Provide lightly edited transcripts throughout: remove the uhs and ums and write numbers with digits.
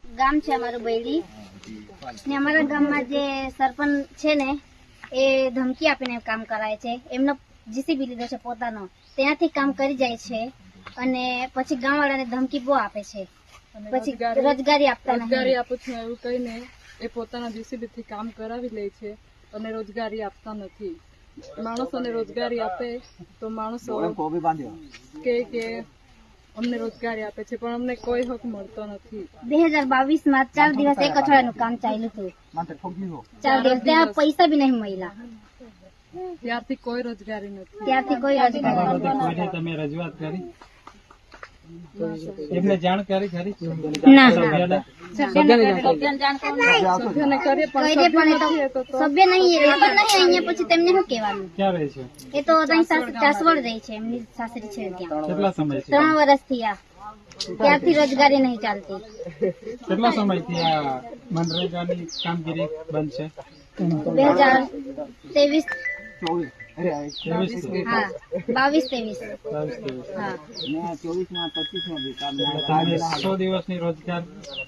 ગામ છે અમારું બૈડી ને અમારા ગામમાં જે સરપંચ છે ને એ ધમકી આપીને કામ કરાય છે. એમનો જીસીબી લીધો છે પોતાનો, ત્યાંથી કામ કરી જાય છે અને પછી ગામવાળાને ધમકી બહુ આપે છે. પછી રોજગારી આપતા રોજગારી આપું છું એવું કહીને એ પોતાના જીસીબી થી કામ કરાવી લે છે અને રોજગારી આપતા નથી. માણસોને રોજગારી આપે તો માણસો કે અમને રોજગારી આપે છે, પણ અમને કોઈ હક મળતો નથી. 2022 માં 4 દિવસ એક અઠવાડિયાનું કામ ચાલ્યું હતું. 4 દિવસ ત્યાં પૈસા બી નહીં મળ્યા. ત્યારથી કોઈ રોજગારી નથી. ત્યારથી કોઈ રોજગારી તમે રજૂઆત કરી? એમને જાણ કરી ખરી? ના, સભ્યને કરીએ પણ સભ્ય નહીં રહેતા નહીં અહીંયા. પછી તેમને શું કહેવાનું? ક્યાં રહે છે? એ તો ચાસવડ રહી છે, એમની સાસરી છે ત્યાં. કેટલા સમય છે? 3 વર્ષથી આ ત્યારથી રોજગારી નહીં ચાલતી. કેટલા સમયથી આ મનરેગાની કામગીરી બંધ છે? 2023 હા 22-23 હા 100 દિવસની રોજગાર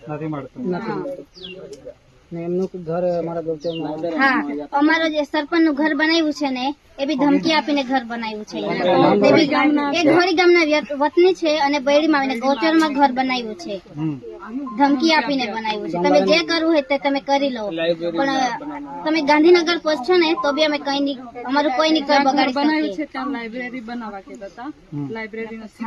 નથી મળતો. હા, અમારો જે સરપંચ નું ઘર બનાવ્યું છે ને એ બી ધમકી આપીને ઘર બનાવ્યું છે. એ ઘોડી ગામના વતની છે અને બૈડીમાં આવીને ગૌચરમાં ઘર બનાવ્યું છે. ધમકી આપીને બનાવ્યું છે. તમે જે કરવું હોય તે તમે કરી લો, પણ તમે ગાંધીનગર પહોંચશો ને તો બી અમે કઈ નહીં, અમારું કોઈ નહીં કઈ બગાડી બનાવ્યું શકીએ. છે. ત્યાં લાઇબ્રેરી બનાવવા કહેતા હતા, લાઇબ્રેરી નથી.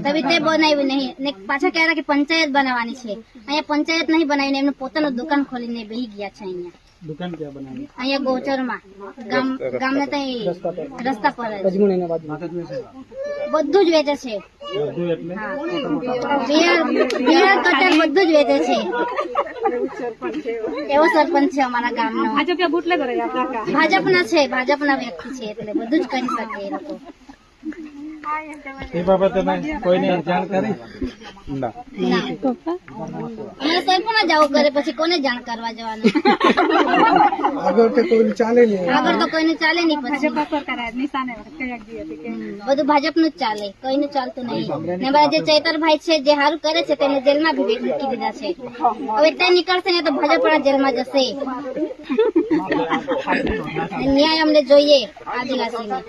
તમે તે બનાવ્યું નહીં ને પાછા કહેતા કે પંચાયત બનાવવાની છે. અહીંયા પંચાયત નહીં બનાવીને એમનું પોતાનું દુકાન ખોલીને બેસી ગયા છે. અહીંયા દુકાન ક્યાં બનાવી? અહીંયા ગોચરમાં ગામને ત્યાં રસ્તા પર જ બધું જ વેચે છે. બધું એટલે હા, બિયાર કટર બધું જ વેચે છે. એવો સરપંચ છે અમારા ગામનો. ભાજપના છે, ભાજપના વ્યક્તિ છે, એટલે બધું જ કરી શકે એ લોકો. એ બાબતે કોઈને જાણ કરી? ના. અમારા સરપંચ જ આવું કરે, પછી કોને જાણ કરવા જવાનું? આગળ તો કોઈને ચાલે નહીં. આગળ તો કોઈને ચાલે નહીં. પછી બધું ભાજપનું જ ચાલે, કોઈનું ચાલતું નહીં. ને મારા જે ચૈતરભાઈ છે જે સારું કરે છે તેને જેલમાં બી મૂકી દીધા છે. હવે ત્યાં નીકળશે ને તો ભાજપના જેલમાં જશે. ન્યાય અમને જોઈએ આદિવાસીને.